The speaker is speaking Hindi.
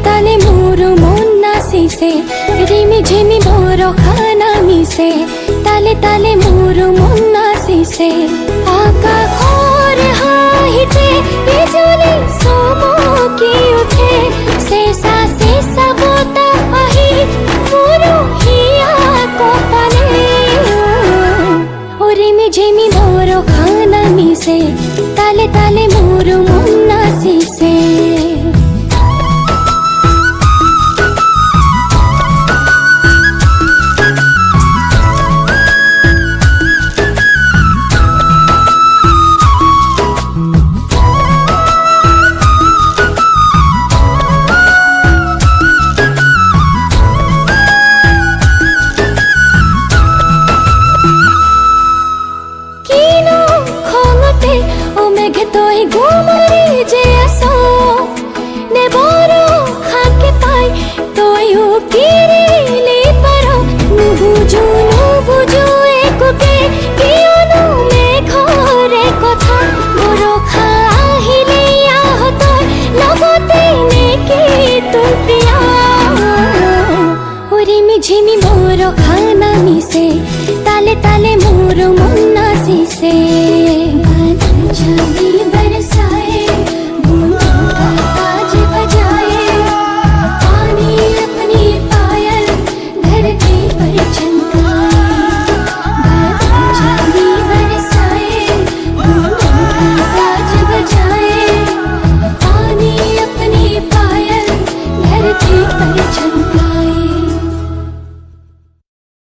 ताले मोर मन नाचिसे रिमी झिमी बरखा मिसे ताले ताले मोर मन नाचिसे आकाशर हाहिते बिजुली चमकी उठे शेषा शेषा बताह आहि मोर हिया कपाले रिमी झिमी बरखा मिसे ताले ताले मोर मन नाचिसे तोय गुमरी जे आसो ने बरो खाके पाई तोय उकिरिली पारो नुबुझु एकुके कियनु मेघरे कथा बरखा आहिले आहतोय लगते नेकी तुम प्रिया रिमी झिमी बरखा मिसे ताले ताले मोर मन नाचिसे।